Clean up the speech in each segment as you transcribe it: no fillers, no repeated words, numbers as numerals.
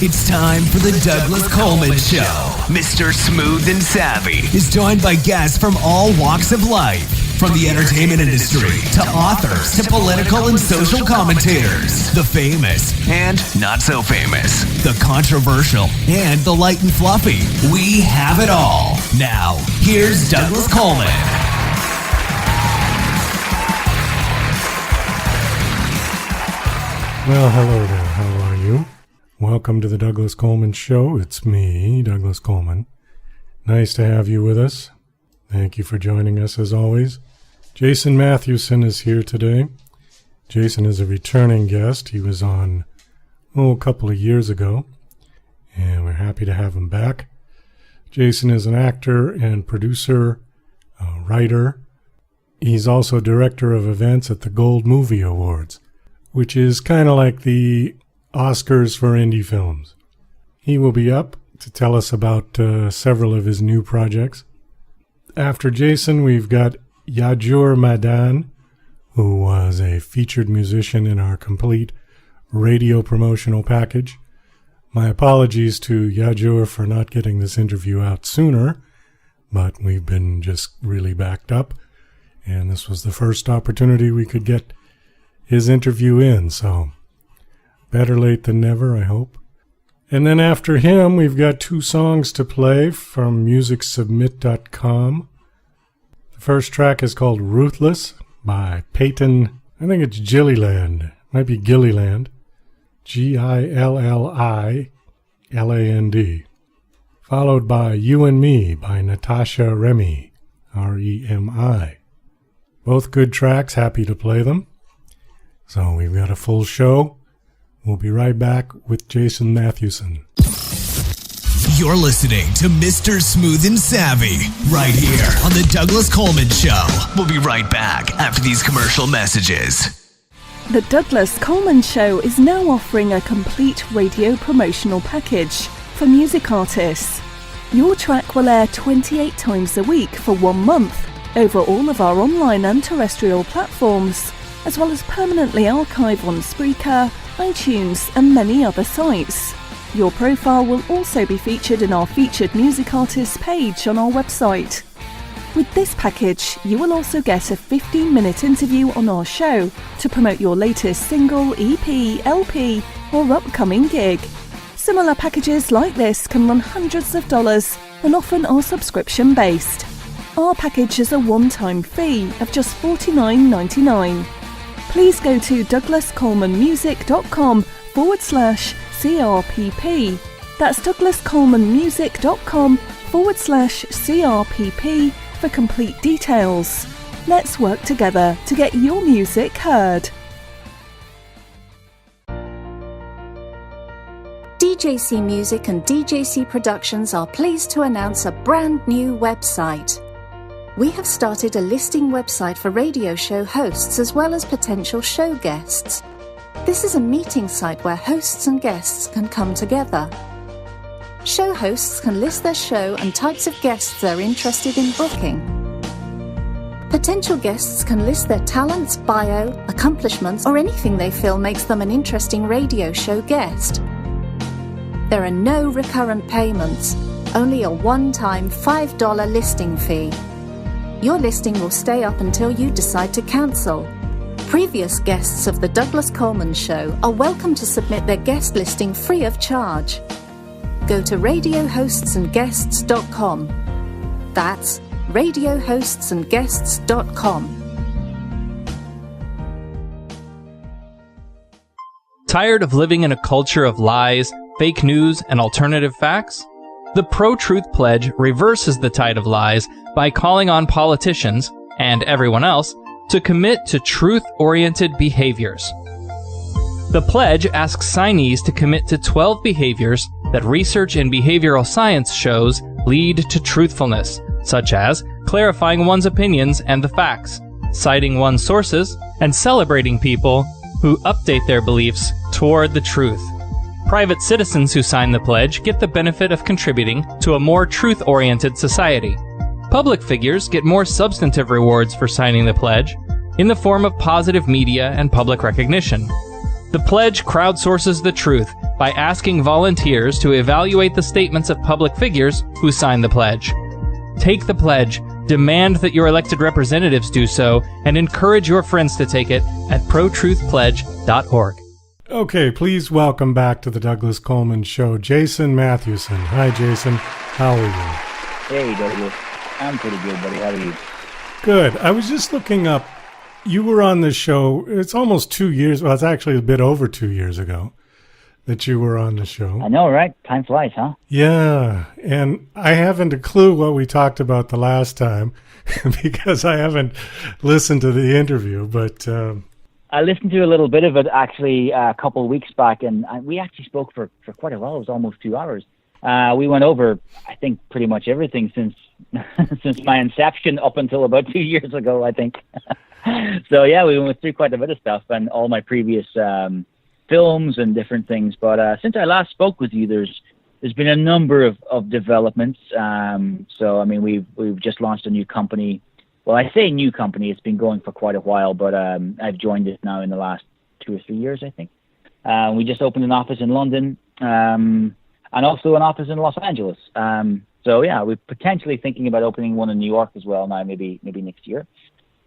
It's time for the Douglas Coleman Show. Mr. Smooth and Savvy is joined by guests from all walks of life, from the entertainment industry to authors to political and social commentators, the famous and not so famous, the controversial and the light and fluffy. We have it all. Now, here's Douglas Coleman. Well, hello there. How are you? Welcome to the Douglas Coleman Show. It's me, Douglas Coleman. Nice to have you with us. Thank you for joining us as always. Jason Matthewson is here today. Jason is a returning guest. He was on, a couple of years ago, and we're happy to have him back. Jason is an actor and producer, writer. He's also director of events at the Gold Movie Awards, which is kind of like the Oscars for indie films. He will be up to tell us about several of his new projects. After Jason, we've got Yajur Madan, who was a featured musician in our complete radio promotional package. My apologies to Yajur for not getting this interview out sooner, but we've been just really backed up, and this was the first opportunity we could get his interview in, so better late than never, I hope. And then after him, we've got two songs to play from MusicSubmit.com. The first track is called Ruthless by Peyton, I think it's Gilliland, might be Gilliland, Gilliland, followed by You and Me by Natasha Remy, Remi. Both good tracks, happy to play them. So we've got a full show. We'll be right back with Jason Matthewson. You're listening to Mr. Smooth and Savvy right here on the Douglas Coleman Show. We'll be right back after these commercial messages. The Douglas Coleman Show is now offering a complete radio promotional package for music artists. Your track will air 28 times a week for 1 month over all of our online and terrestrial platforms, as well as permanently archive on Spreaker, iTunes and many other sites. Your profile will also be featured in our featured music artists page on our website. With this package, you will also get a 15-minute interview on our show to promote your latest single, EP, LP or upcoming gig. Similar packages like this can run hundreds of dollars and often are subscription-based. Our package has a one-time fee of just $49.99. Please go to douglascolemanmusic.com/CRPP. That's douglascolemanmusic.com/CRPP for complete details. Let's work together to get your music heard. DJC Music and DJC Productions are pleased to announce a brand new website. We have started a listing website for radio show hosts as well as potential show guests. This is a meeting site where hosts and guests can come together. Show hosts can list their show and types of guests they're interested in booking. Potential guests can list their talents, bio, accomplishments, or anything they feel makes them an interesting radio show guest. There are no recurrent payments, only a one-time $5 listing fee. Your listing will stay up until you decide to cancel. Previous guests of the Douglas Coleman Show are welcome to submit their guest listing free of charge. Go to radiohostsandguests.com. That's radiohostsandguests.com. Tired of living in a culture of lies, fake news, and alternative facts? The Pro-Truth Pledge reverses the tide of lies by calling on politicians, and everyone else, to commit to truth-oriented behaviors. The pledge asks signees to commit to 12 behaviors that research in behavioral science shows lead to truthfulness, such as clarifying one's opinions and the facts, citing one's sources, and celebrating people who update their beliefs toward the truth. Private citizens who sign the pledge get the benefit of contributing to a more truth-oriented society. Public figures get more substantive rewards for signing the pledge in the form of positive media and public recognition. The pledge crowdsources the truth by asking volunteers to evaluate the statements of public figures who sign the pledge. Take the pledge, demand that your elected representatives do so, and encourage your friends to take it at protruthpledge.org. Okay, please welcome back to the Douglas Coleman Show, Jason Matthewson. Hi, Jason. How are you? Hey, Douglas. I'm pretty good, buddy. How are you? Good. I was just looking up. You were on the show. It's almost 2 years. Well, it's actually a bit over 2 years ago that you were on the show. I know, right? Time flies, huh? Yeah. And I haven't a clue what we talked about the last time because I haven't listened to the interview, but... I listened to a little bit of it actually a couple of weeks back, and we actually spoke for quite a while. It was almost 2 hours. We went over, I think, pretty much everything since since my inception up until about 2 years ago, I think. So yeah, we went through quite a bit of stuff and all my previous films and different things. But since I last spoke with you, there's been a number of developments. So I mean, we've just launched a new company. Well, I say new company, it's been going for quite a while, but I've joined it now in the last 2 or 3 years, I think. We just opened an office in London and also an office in Los Angeles. So yeah, we're potentially thinking about opening one in New York as well now, maybe next year.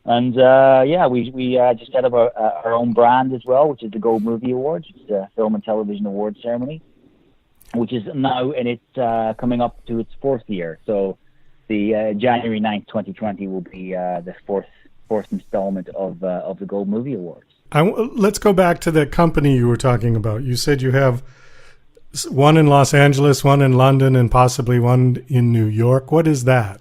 And yeah, we just set up our own brand as well, which is the Gold Movie Awards, which is a film and television awards ceremony, which is now in its coming up to its 4th year. So the January 9th, 2020 will be the fourth installment of the Gold Movie Awards. Let's go back to the company you were talking about. You said you have one in Los Angeles, one in London, and possibly one in New York. What is that?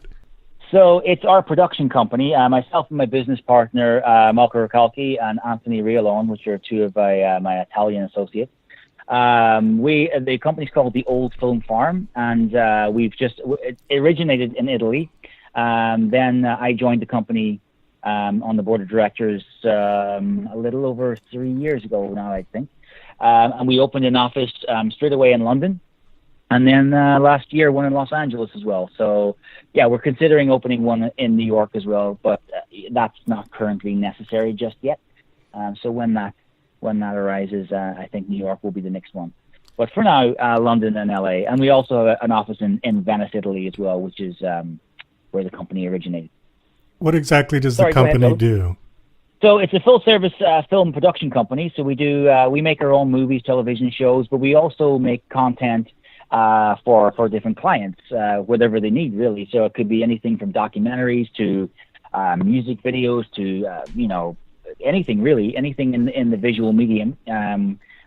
So it's our production company. Myself and my business partner, Malcolm Recalchi and Anthony Rialone, which are two of my Italian associates. The company's called the Old Film Farm, and it originated in Italy. Then I joined the company on the board of directors a little over 3 years ago now, I think. And we opened an office straight away in London, and then last year one in Los Angeles as well. So yeah, we're considering opening one in New York as well, but that's not currently necessary just yet. So when that arises, I think New York will be the next one. But for now, London and LA. And we also have an office in Venice, Italy as well, which is where the company originated. What exactly does the company do? So it's a full-service film production company. So we make our own movies, television shows, but we also make content for different clients, whatever they need, really. So it could be anything from documentaries to music videos to, anything really, anything in the visual medium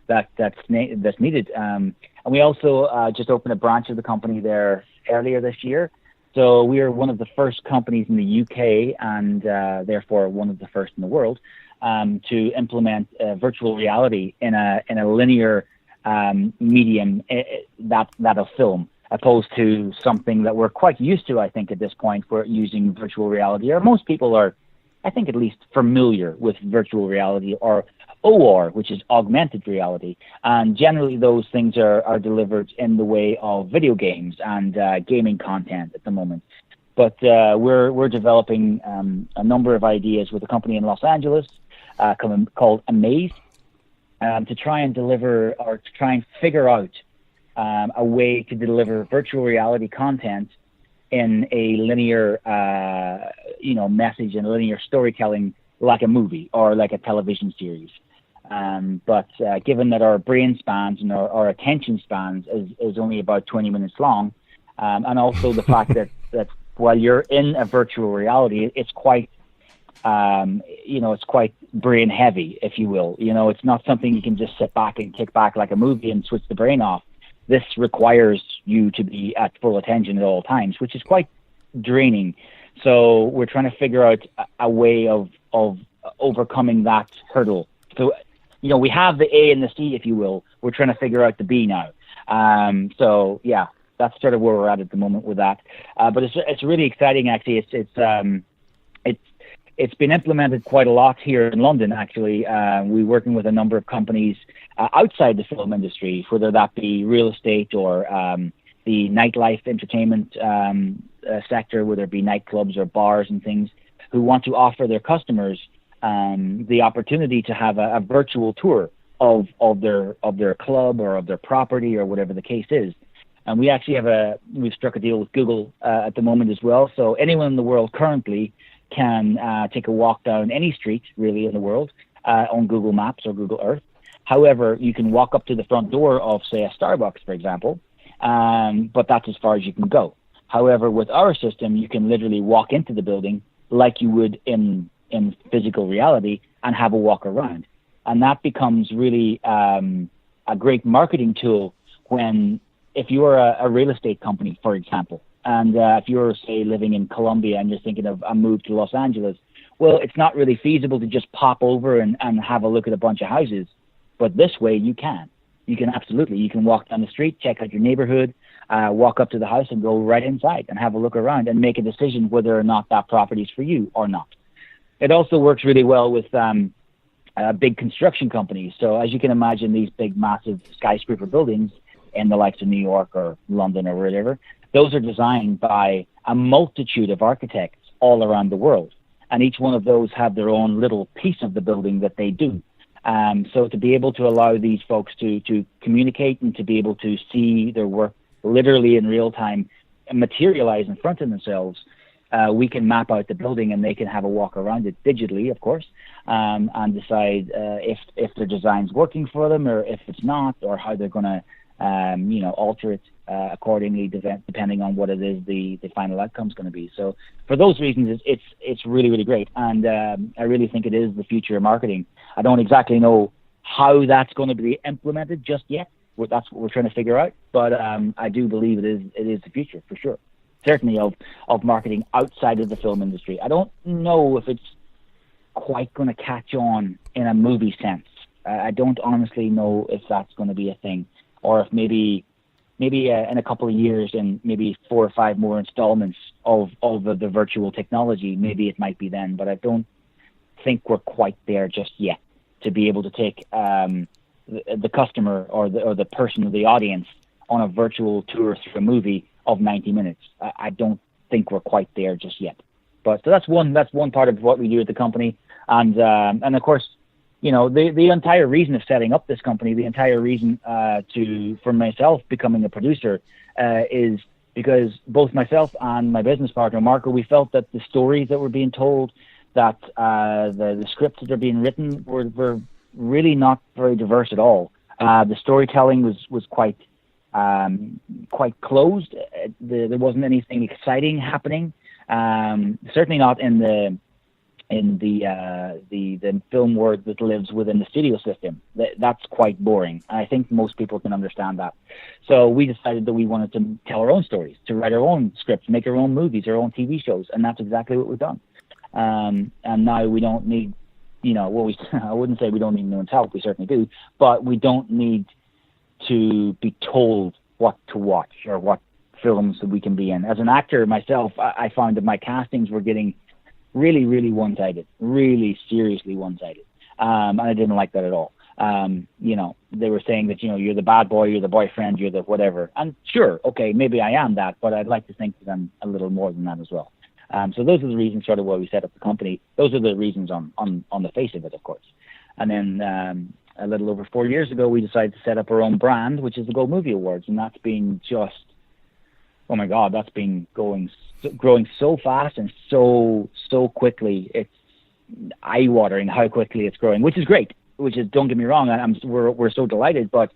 that's needed. And we also just opened a branch of the company there earlier this year. So we are one of the first companies in the UK and therefore one of the first in the world to implement virtual reality in a linear medium that of film, opposed to something that we're quite used to, I think, at this point. We're using virtual reality, or most people are, I think, at least familiar with virtual reality, or OR, which is augmented reality. And generally those things are delivered in the way of video games and gaming content at the moment. But we're developing a number of ideas with a company in Los Angeles called Amaze to try and deliver, or to try and figure out a way to deliver virtual reality content in a linear, message and linear storytelling, like a movie or like a television series. But given that our brain spans and our attention spans is only about 20 minutes long, and also the fact that while you're in a virtual reality, it's quite, it's quite brain heavy, if you will. It's not something you can just sit back and kick back like a movie and switch the brain off. This requires you to be at full attention at all times, which is quite draining. So we're trying to figure out a way of overcoming that hurdle. So, we have the A and the C, if you will. We're trying to figure out the B now. So yeah, that's sort of where we're at the moment with that. But it's really exciting, actually. It's been implemented quite a lot here in London, actually. We're working with a number of companies outside the film industry, whether that be real estate or the nightlife entertainment sector, whether it be nightclubs or bars and things, who want to offer their customers the opportunity to have a virtual tour of their club or of their property or whatever the case is. And we actually we've struck a deal with Google at the moment as well. So anyone in the world currently can take a walk down any street really in the world on Google Maps or Google Earth. However, you can walk up to the front door of, say, a Starbucks, for example, but that's as far as you can go. However, with our system, you can literally walk into the building like you would in physical reality and have a walk around. And that becomes really a great marketing tool if you're a real estate company, for example, and if you're, say, living in Colombia and you're thinking of a move to Los Angeles, well, it's not really feasible to just pop over and have a look at a bunch of houses. But this way you can. You can absolutely. You can walk down the street, check out your neighborhood, walk up to the house and go right inside and have a look around and make a decision whether or not that property is for you or not. It also works really well with big construction companies. So as you can imagine, these big, massive skyscraper buildings in the likes of New York or London or whatever, those are designed by a multitude of architects all around the world. And each one of those have their own little piece of the building that they do. So to be able to allow these folks to communicate and to be able to see their work literally in real time and materialize in front of themselves, we can map out the building and they can have a walk around it digitally, of course, and decide if their design's working for them or if it's not, or how they're going to alter it accordingly, depending on what it is the final outcome is going to be. So for those reasons, it's really, really great. And I really think it is the future of marketing. I don't exactly know how that's going to be implemented just yet. That's what we're trying to figure out. But I do believe it is the future for sure. Certainly of marketing outside of the film industry. I don't know if it's quite going to catch on in a movie sense. I don't honestly know if that's going to be a thing, or if maybe in a couple of years and maybe 4 or 5 more installments of the virtual technology, maybe it might be then. But I don't think we're quite there just yet to be able to take the customer or the person or the audience on a virtual tour through a movie of 90 minutes. I don't think we're quite there just yet. But so that's one part of what we do at the company. And of course, the entire reason of setting up this company, the entire reason for myself becoming a producer is because both myself and my business partner, Marco, we felt that the stories that were being told, that the scripts that are being written were really not very diverse at all. The storytelling was quite closed. There wasn't anything exciting happening. Certainly not in the film world that lives within the studio system. That's quite boring. I think most people can understand that. So we decided that we wanted to tell our own stories, to write our own scripts, make our own movies, our own TV shows, and that's exactly what we've done. And now we don't need, I wouldn't say we don't need anyone's help. We certainly do, but we don't need to be told what to watch or what films that we can be in. As an actor myself, I found that my castings were getting really, really one-sided, really seriously one-sided. And I didn't like that at all. They were saying that, you're the bad boy, you're the boyfriend, you're the whatever. And sure, okay, maybe I am that, but I'd like to think that I'm a little more than that as well. So those are the reasons sort of why we set up the company. Those are the reasons on the face of it, of course. And then a little over 4 years ago, we decided to set up our own brand, which is the Gold Movie Awards. And that's been just, oh my God, that's been growing so fast and so quickly. It's eye-watering how quickly it's growing, which is great. Don't get me wrong, we're so delighted, but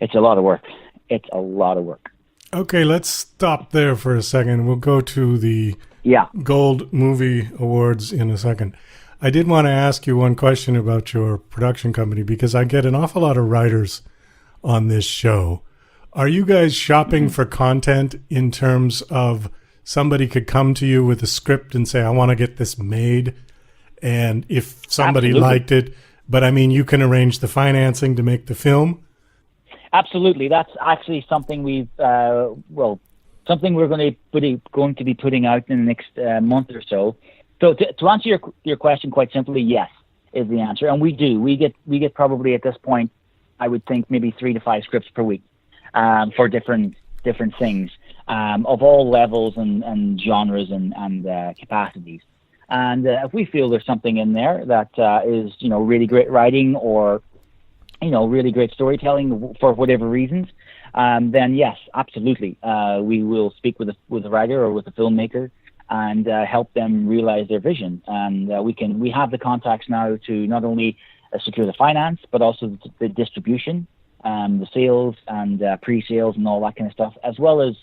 it's a lot of work. It's a lot of work. Okay, let's stop there for a second. We'll go to the Gold Movie Awards in a second. I did want to ask you one question about your production company, because I get an awful lot of writers on this show. Are you guys shopping for content in terms of somebody could come to you with a script and say, I want to get this made? And if somebody Absolutely. liked it, but I mean, you can arrange the financing to make the film? Absolutely. That's actually something something we're going to be putting out in the next month or so. So to answer your question quite simply, yes, is the answer. And we do. We get probably at this point, I would think maybe 3 to 5 scripts per week for different things of all levels and genres and capacities. And if we feel there's something in there that is really great writing, or really great storytelling for whatever reasons, then yes, absolutely, we will speak with a writer or with a filmmaker and help them realize their vision. And we have the contacts now to not only secure the finance, but also the distribution, the sales and pre-sales and all that kind of stuff, as well as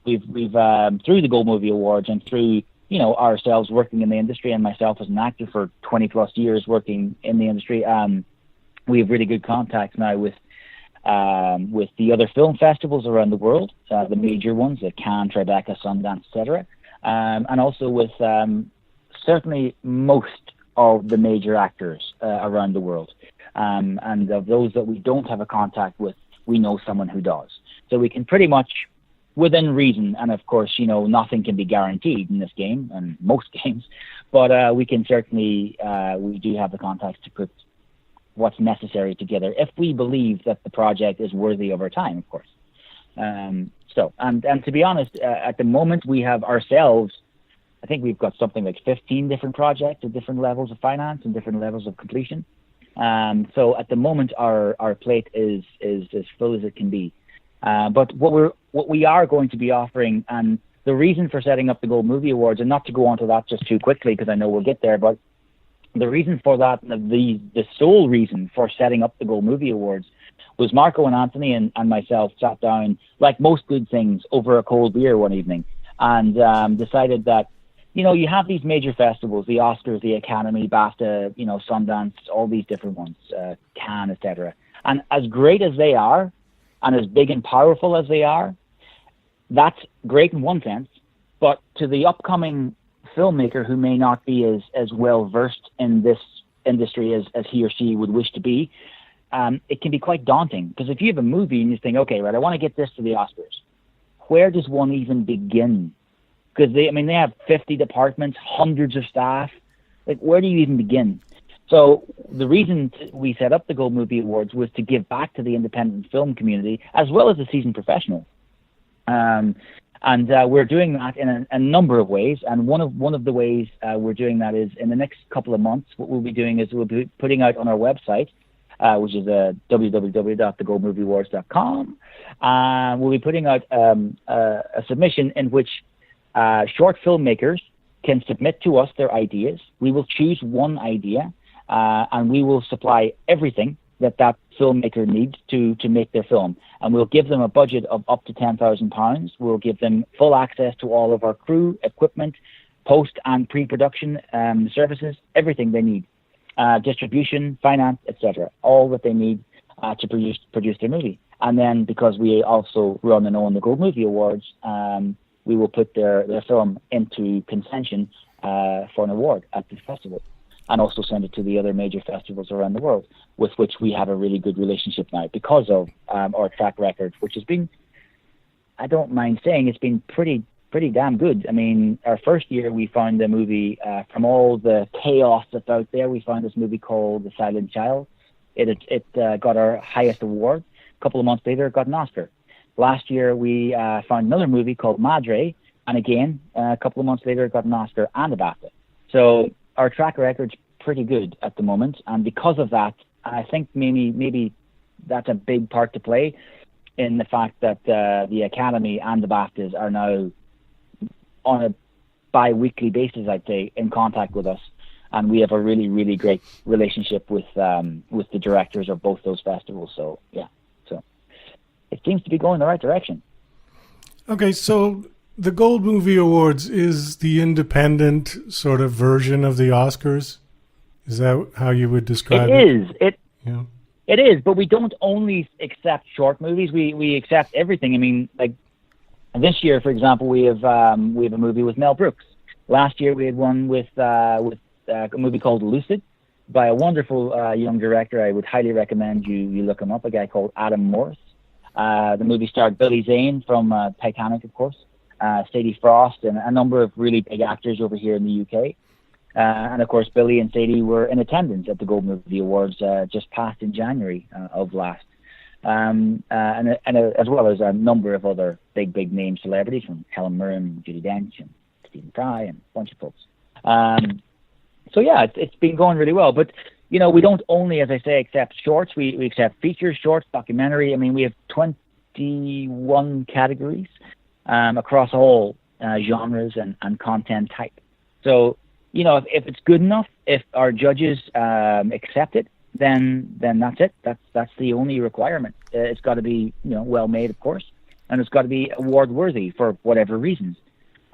we've through the Gold Movie Awards and through ourselves working in the industry, and myself as an actor for 20 plus years working in the industry. We have really good contacts now with the other film festivals around the world, the major ones, like Cannes, Tribeca, Sundance, etc., and also with certainly most of the major actors around the world. And of those that we don't have a contact with, we know someone who does. So we can pretty much, within reason, and of course, nothing can be guaranteed in this game and most games, but we can certainly, we do have the contacts to put what's necessary together if we believe that the project is worthy of our time, of course. And to be honest, at the moment we have ourselves, I think we've got something like 15 different projects at different levels of finance and different levels of completion. So at the moment our plate is as full as it can be. But what we are going to be offering, and the reason for setting up the Gold Movie Awards, and not to go on to that just too quickly because I know we'll get there, but the reason for that, the sole reason for setting up the Gold Movie Awards, was Marco and Anthony and myself sat down, like most good things, over a cold beer one evening and decided that, you have these major festivals, the Oscars, the Academy, BAFTA, Sundance, all these different ones, Cannes, etc. And as great as they are, and as big and powerful as they are, that's great in one sense, but to the upcoming filmmaker who may not be as well versed in this industry as he or she would wish to be, it can be quite daunting. Because if you have a movie and you think, okay, right, I want to get this to the Oscars, where does one even begin? Because they have 50 departments, hundreds of staff. Like, where do you even begin? So the reason we set up the Gold Movie Awards was to give back to the independent film community as well as the seasoned professionals. And we're doing that in a number of ways. And one of the ways we're doing that is in the next couple of months, what we'll be doing is we'll be putting out on our website, which is www.thegoldmovieawards.com. We'll be putting out a submission in which short filmmakers can submit to us their ideas. We will choose one idea, and we will supply everything that filmmaker needs to make their film. And we'll give them a budget of up to £10,000. We'll give them full access to all of our crew, equipment, post and pre-production services, everything they need, distribution, finance, etc., all that they need to produce their movie. And then because we also run and own the Gold Movie Awards, we will put their film into contention for an award at the festival, and also send it to the other major festivals around the world, with which we have a really good relationship now because of our track record, which has been, I don't mind saying, it's been pretty damn good. I mean, our first year we found a movie, from all the chaos that's out there, we found this movie called The Silent Child. It got our highest award. A couple of months later, it got an Oscar. Last year, we found another movie called Madre, and again, a couple of months later, it got an Oscar and a BAFTA. So our track record's pretty good at the moment, and because of that, I think maybe that's a big part to play in the fact that the Academy and the BAFTAs are now on a bi-weekly basis, I'd say, in contact with us, and we have a really, really great relationship with the directors of both those festivals. So yeah, so it seems to be going in the right direction. Okay, so the Gold Movie Awards is the independent sort of version of the Oscars. Is that how you would describe it? It is, but we don't only accept short movies. We accept everything. I mean, like this year, for example, we have a movie with Mel Brooks. Last year, we had one with a movie called Lucid by a wonderful young director. I would highly recommend you look him up. A guy called Adam Morris. The movie starred Billy Zane from Titanic, of course, Sadie Frost, and a number of really big actors over here in the UK. And of course, Billy and Sadie were in attendance at the Gold Movie Awards just passed in January of last. And as well as a number of other big name celebrities from Helen Mirren, Judi Dench, and Stephen Fry, and a bunch of folks. So yeah, it's been going really well. But we don't only, as I say, accept shorts. We accept features, shorts, documentary. I mean, we have 21 categories across all genres and content type. So, if it's good enough, if our judges accept it, then that's it. That's the only requirement. It's got to be well made, of course, and it's got to be award worthy for whatever reasons.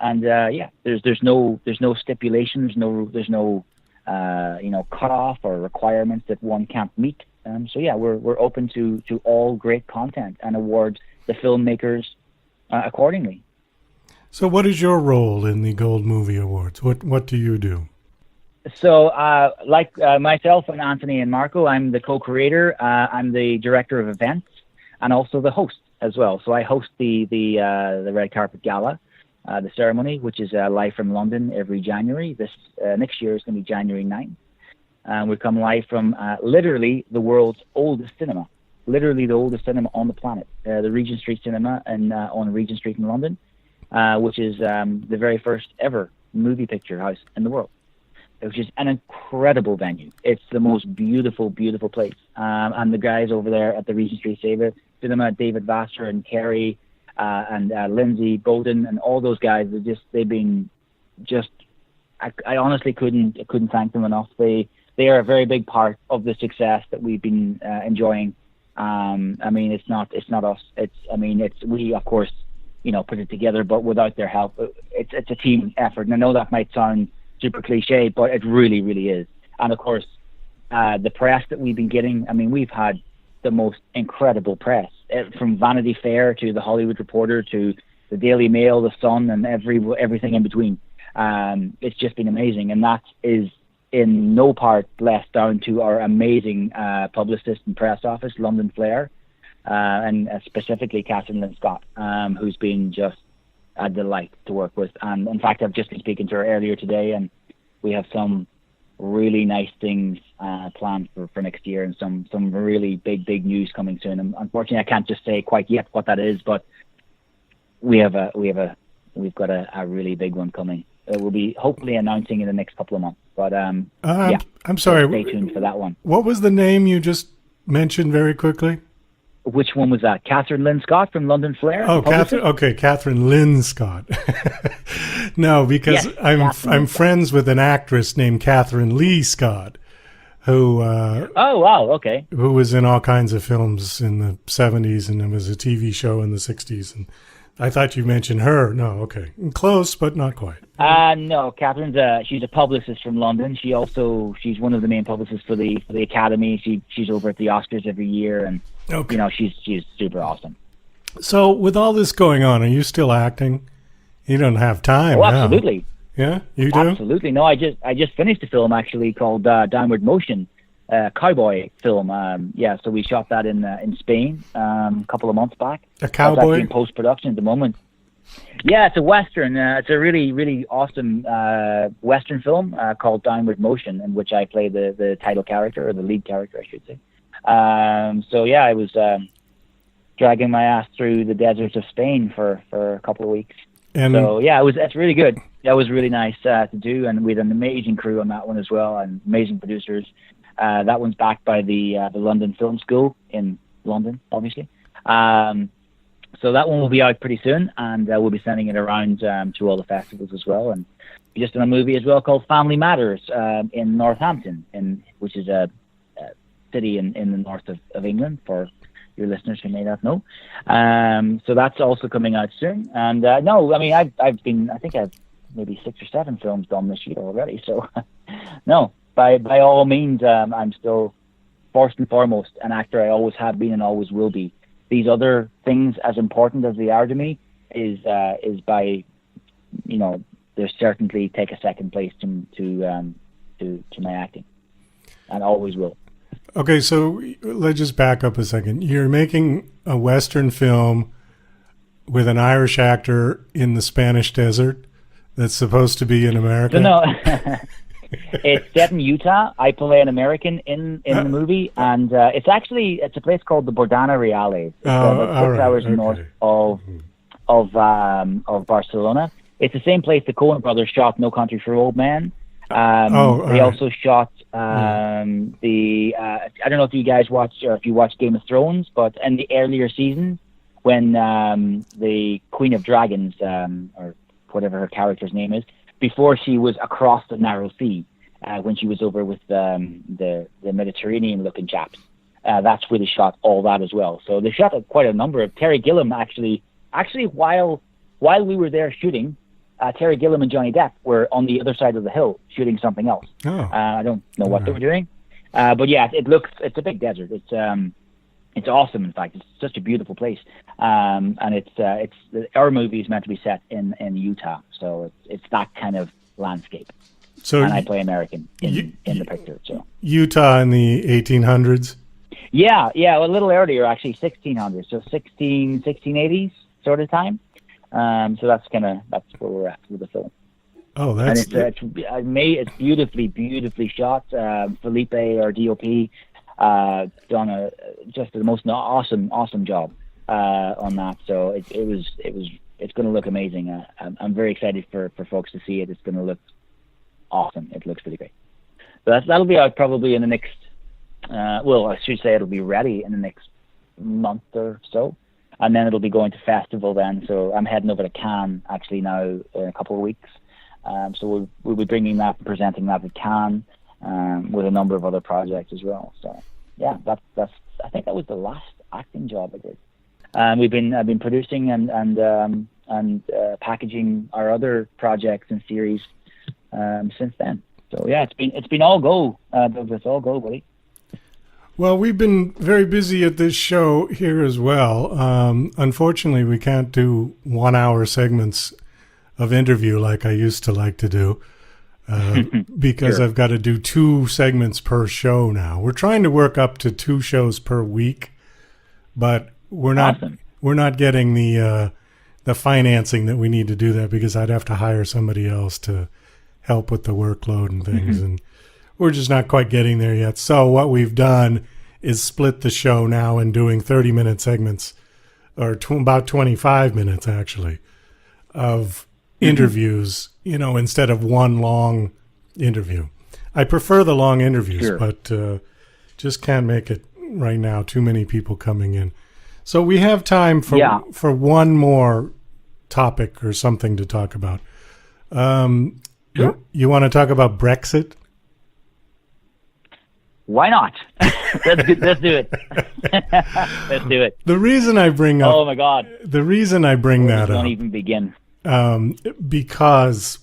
And there's no stipulations, there's no cutoff or requirements that one can't meet. We're open to all great content and award the filmmakers accordingly. So what is your role in the Gold Movie Awards? What do you do? So, like myself and Anthony and Marco, I'm the co-creator. I'm the director of events and also the host as well. So I host the Red Carpet Gala, the ceremony, which is live from London every January. This next year is going to be January 9th. We come live from literally the world's oldest cinema, literally the oldest cinema on the planet, the Regent Street Cinema on Regent Street in London, which is the very first ever movie picture house in the world, which is an incredible venue. It's the most beautiful, beautiful place. And the guys over there at the Regent Street Cinema, David Vassar and Kerry and Lindsay Bowden and all those guys, they've been just, I honestly couldn't thank them enough. They are a very big part of the success that we've been enjoying. I mean, it's not us. It's we, of course, put it together, but without their help, it's a team effort. And I know that might sound super cliche, but it really, really is. And of course, the press that we've been getting, I mean, we've had the most incredible press, from Vanity Fair to the Hollywood Reporter to the Daily Mail, the Sun, and everything in between. It's just been amazing, and that is in no part less down to our amazing publicist and press office, London Flair, and specifically Catherine Lynn Scott, who's been just a delight to work with. And in fact, I've just been speaking to her earlier today, and we have some really nice things planned for next year, and some really big news coming soon. And unfortunately, I can't just say quite yet what that is, but we've got a really big one coming. We'll be hopefully announcing in the next couple of months. But I'm sorry. Stay tuned for that one. What was the name you just mentioned very quickly? Which one was that? Catherine Lynn Scott from London Flair? Oh, Catherine Lynn Scott. No, because yes, I'm friends with an actress named Catherine Lee Scott, who oh wow, okay, who was in all kinds of films in the 70s, and there was a TV show in the 60s, and I thought you mentioned her. No, okay, close, but not quite. No, Catherine's she's a publicist from London. She's one of the main publicists for the Academy. She's over at the Oscars every year, and she's super awesome. So with all this going on, are you still acting? You don't have time. Oh, absolutely. Now. Yeah, you do? Absolutely. No, I just finished a film actually called Downward Motion, cowboy film. So we shot that in Spain a couple of months back. A cowboy? In post-production at the moment. Yeah, it's a Western. It's a really, really awesome Western film called Downward Motion, in which I play the title character, or the lead character, I should say. I was dragging my ass through the deserts of Spain for a couple of weeks. And it's really good. That was really nice to do, and we had an amazing crew on that one as well, and amazing producers. That one's backed by the London Film School in London, obviously. So that one will be out pretty soon, and we'll be sending it around to all the festivals as well. And we just done a movie as well called Family Matters in Northampton, which is a city in the north of England, for your listeners who may not know. So that's also coming out soon. And I think I've maybe 6 or 7 films done this year already. So no, by all means, I'm still first and foremost an actor. I always have been and always will be. These other things, as important as they are to me, is by, they certainly take a second place to my acting, and always will. Okay, so let's just back up a second. You're making a Western film with an Irish actor in the Spanish desert that's supposed to be in America? No. It's set in Utah. I play an American in the movie, and it's a place called the Bordana Reales. It's about 6 hours north of Barcelona. It's the same place the Coen brothers shot No Country for Old Men, They also shot the. I don't know if you guys watched or if you watched Game of Thrones, but in the earlier seasons, when the Queen of Dragons, or whatever her character's name is, before she was across the Narrow Sea, when she was over with the Mediterranean-looking chaps, that's where they shot all that as well. So they shot quite a number of. Terry Gilliam actually while we were there shooting. Terry Gilliam and Johnny Depp were on the other side of the hill shooting something else. I don't know what they were doing, but yeah, it's a big desert. It's awesome. In fact, it's such a beautiful place, and our movie is meant to be set in Utah, so it's that kind of landscape. So, and I play American in the picture. So Utah in the 1800s. Yeah, a little earlier actually, 1600s, so 1680s sort of time. So that's where we're at with the film. Oh, that's it's beautifully shot. Felipe, our DOP, done just the most awesome job on that. So it's going to look amazing. I'm very excited for folks to see it. It's going to look awesome. It looks pretty great. So that'll be out probably in the next. I should say it'll be ready in the next month or so. And then it'll be going to festival then. So I'm heading over to Cannes actually now in a couple of weeks. So we'll be bringing that and presenting that at Cannes with a number of other projects as well. So yeah, that's I think that was the last acting job I did. I've been producing and packaging our other projects and series since then. So yeah, it's been all go, Douglas, all go, buddy. Well, we've been very busy at this show here as well. Unfortunately, we can't do 1 hour segments of interview like I used to like to do because I've got to do 2 segments per show now. We're trying to work up to 2 shows per week, but we're not getting the financing that we need to do that because I'd have to hire somebody else to help with the workload and things, and we're just not quite getting there yet. So what we've done is split the show now and doing 30-minute segments, or about 25 minutes actually, of interviews, instead of one long interview. I prefer the long interviews, but just can't make it right now. Too many people coming in. So we have time for one more topic or something to talk about. You want to talk about Brexit? Why not? Let's do it. Let's do it. The reason I bring up... Oh, my God. The reason I bring that up... Don't even begin. Because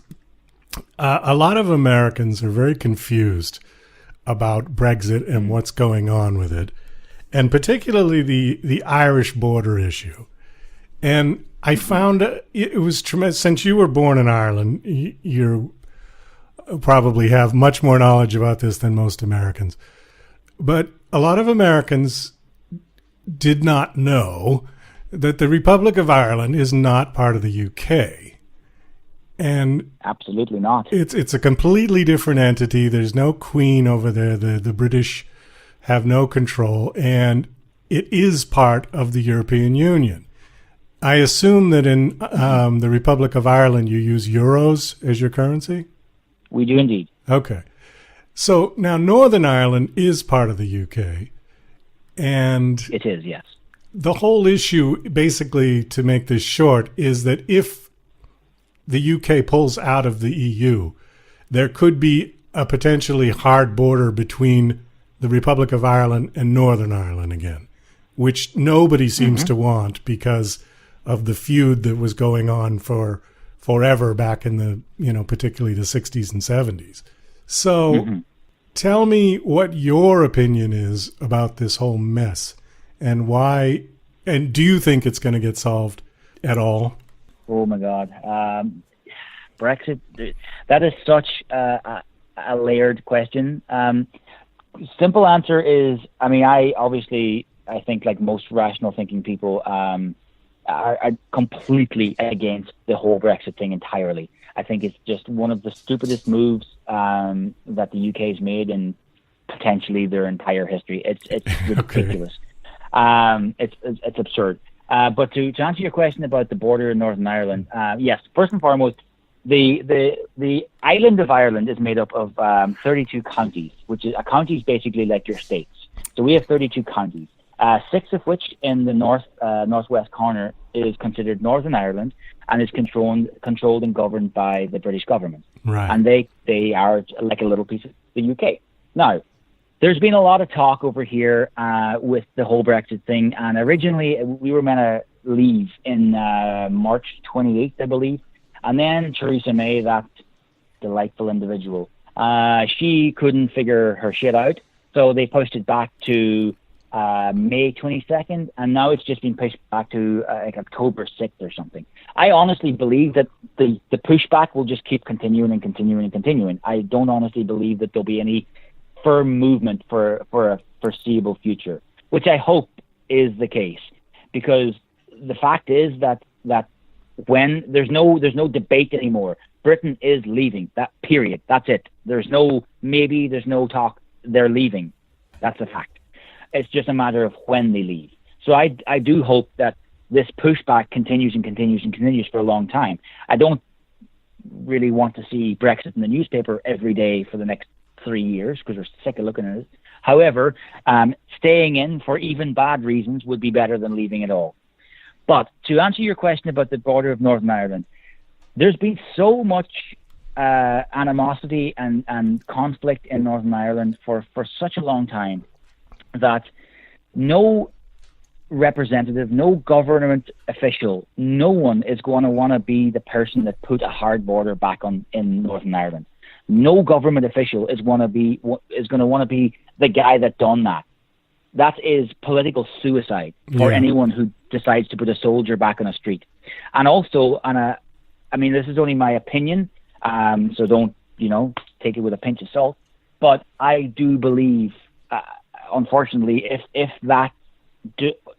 a lot of Americans are very confused about Brexit and what's going on with it, and particularly the Irish border issue. And I found it was tremendous. Since you were born in Ireland, you probably have much more knowledge about this than most Americans. But a lot of Americans did not know that the Republic of Ireland is not part of the UK. And absolutely not. It's a completely different entity. There's no queen over there. The British have no control, and it is part of the European Union. I assume that in the Republic of Ireland you use euros as your currency? We do indeed. Okay. So now Northern Ireland is part of the UK, and... It is, yes. The whole issue, basically, to make this short, is that if the UK pulls out of the EU, there could be a potentially hard border between the Republic of Ireland and Northern Ireland again, which nobody seems to want because of the feud that was going on for forever back in the, particularly the 60s and 70s. So tell me what your opinion is about this whole mess and why, and do you think it's going to get solved at all? Oh my God. Brexit, that is such a layered question. Simple answer is, I think like most rational thinking people, are completely against the whole Brexit thing entirely. I think it's just one of the stupidest moves that the UK's made in potentially their entire history. It's ridiculous. It's absurd. But to answer your question about the border in Northern Ireland, yes, first and foremost, The island of Ireland is made up of 32 counties, which is a county is basically like your states. So we have 32 counties, 6 of which in the northwest corner is considered Northern Ireland and is controlled and governed by the British government. Right. And they are like a little piece of the UK. Now, there's been a lot of talk over here with the whole Brexit thing, and originally we were meant to leave in March 28th, I believe. And then Theresa May, that delightful individual, she couldn't figure her shit out. So they pushed it back to May 22nd, and now it's just been pushed back to like October 6th or something. I honestly believe that the pushback will just keep continuing and continuing and continuing. I don't honestly believe that there'll be any firm movement for a foreseeable future, which I hope is the case, because the fact is that when there's no debate anymore, Britain is leaving. That period. That's it. There's no talk. They're leaving. That's a fact. It's just a matter of when they leave. So I do hope that this pushback continues and continues and continues for a long time. I don't really want to see Brexit in the newspaper every day for the next 3 years because we're sick of looking at it. However, staying in for even bad reasons would be better than leaving at all. But to answer your question about the border of Northern Ireland, there's been so much animosity and conflict in Northern Ireland for such a long time that no representative, no government official, no one is going to want to be the person that put a hard border back in Northern Ireland. No government official is going to want to be the guy that done that. That is political suicide for anyone who decides to put a soldier back on a street. And also, I mean, this is only my opinion, so don't, take it with a pinch of salt. But I do believe, unfortunately, if that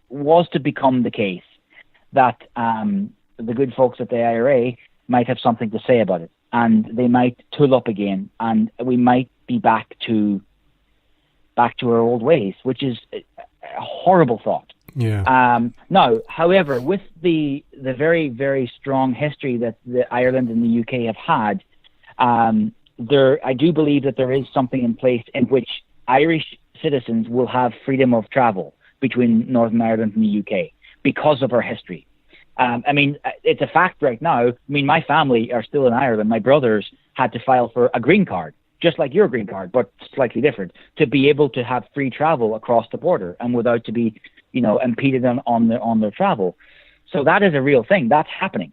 was to become the case, that the good folks at the IRA might have something to say about it, and they might tool up again, and we might be back to our old ways, which is a horrible thought. Yeah. Now, however, with the very, very strong history that Ireland and the UK have had, I do believe that there is something in place in which Irish citizens will have freedom of travel between Northern Ireland and the UK because of our history. I mean, it's a fact right now. I mean, my family are still in Ireland. My brothers had to file for a green card, just like your green card, but slightly different, to be able to have free travel across the border and without to be, impeded on their travel. So that is a real thing. That's happening.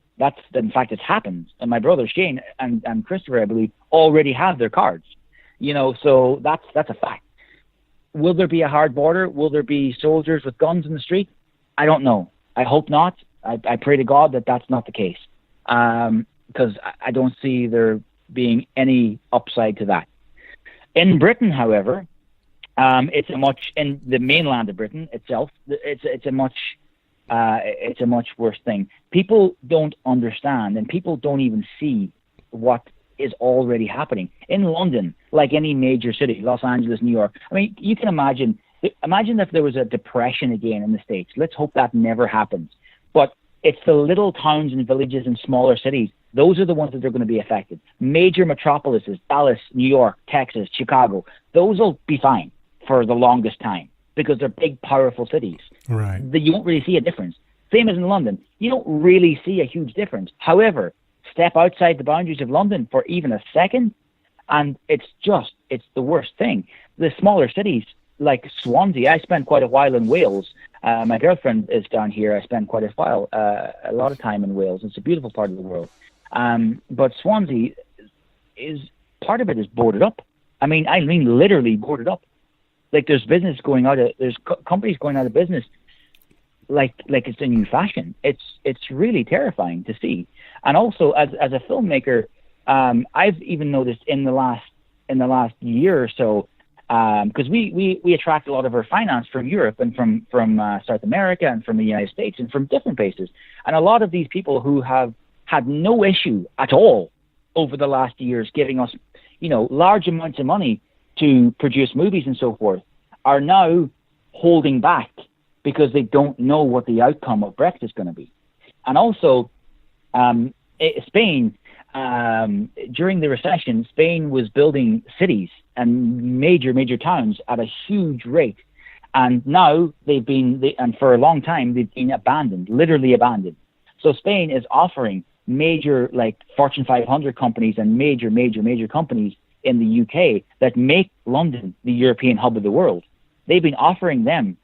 In fact, it's happened. And my brothers Shane and Christopher, I believe, already have their cards. So that's a fact. Will there be a hard border? Will there be soldiers with guns in the street? I don't know. I hope not. I pray to God that that's not the case, because I don't see there being any upside to that. In Britain, however, in the mainland of Britain itself, it's a much worse thing. People don't understand, and people don't even see what is already happening in London, like any major city, Los Angeles, New York. I mean, you can imagine if there was a depression again in the States. Let's hope that never happens. But it's the little towns and villages and smaller cities. Those are the ones that are going to be affected. Major metropolises, Dallas, New York, Texas, Chicago, those will be fine for the longest time because they're big, powerful cities. Right. You won't really see a difference. Same as in London. You don't really see a huge difference. However, step outside the boundaries of London for even a second, and it's the worst thing. The smaller cities, like Swansea, I spent quite a while in Wales. My girlfriend is down here. I spent quite a lot of time in Wales. It's a beautiful part of the world. But Swansea part of it is boarded up. I mean literally boarded up. Like there's there's companies going out of business like it's a new fashion. It's really terrifying to see. And also as a filmmaker, I've even noticed in the last year or so, because we attract a lot of our finance from Europe and from South America and from the United States and from different places. And a lot of these people who have had no issue at all over the last years giving us, large amounts of money to produce movies and so forth are now holding back because they don't know what the outcome of Brexit is going to be. And also, Spain, during the recession, Spain was building cities and major towns at a huge rate. And now and for a long time, they've been abandoned, literally abandoned. So Spain is offering major, like Fortune 500 companies and major companies in the UK that make London the European hub of the world. They've been offering them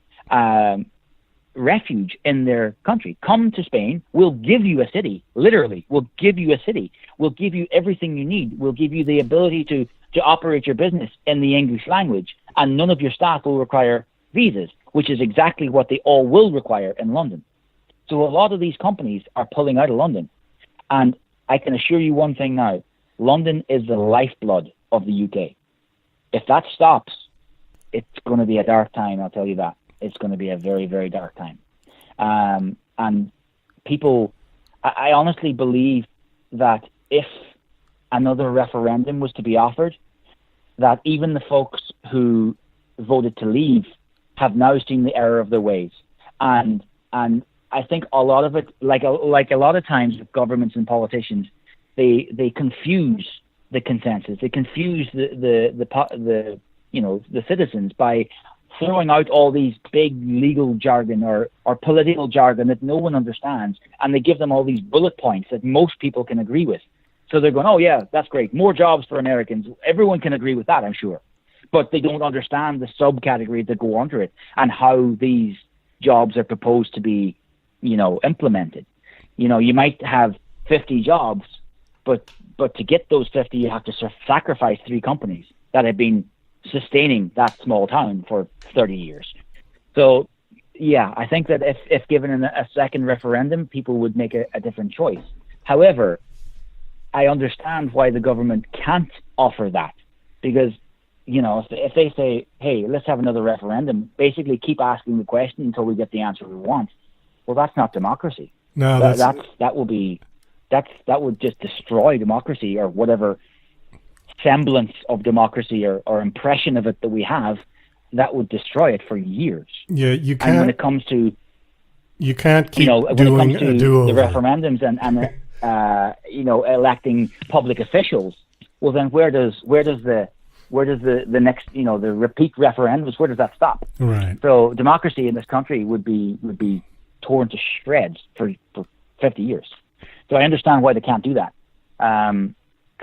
refuge in their country. Come to Spain, we'll give you a city, literally, we'll give you a city. We'll give you everything you need. We'll give you the ability to operate your business in the English language, and none of your staff will require visas, which is exactly what they all will require in London. So a lot of these companies are pulling out of London. And I can assure you one thing now, London is the lifeblood of the UK. If that stops, it's going to be a dark time, I'll tell you that. It's going to be a very, very dark time. And people, I honestly believe that if another referendum was to be offered, that even the folks who voted to leave have now seen the error of their ways. And I think a lot of it, like a lot of times with governments and politicians, they confuse the consensus. They confuse the citizens by throwing out all these big legal jargon or political jargon that no one understands, and they give them all these bullet points that most people can agree with. So they're going, oh yeah, that's great. More jobs for Americans. Everyone can agree with that, I'm sure. But they don't understand the subcategories that go under it and how these jobs are proposed to be, implemented. You might have 50 jobs, but to get those 50, you have to sacrifice 3 companies that have been sustaining that small town for 30 years. So, yeah, I think that if given a second referendum, people would make a different choice. However, I understand why the government can't offer that, because, if they say, hey, let's have another referendum, basically keep asking the question until we get the answer we want. Well, that's not democracy. No, that would just destroy democracy, or whatever semblance of democracy or impression of it that we have. That would destroy it for years. Yeah, you can't. And when it comes to, you can't keep doing the referendums and electing public officials. Well, then where does the next, the repeat referendums, where does that stop? Right. So democracy in this country would be torn to shreds for 50 years. So I understand why they can't do that.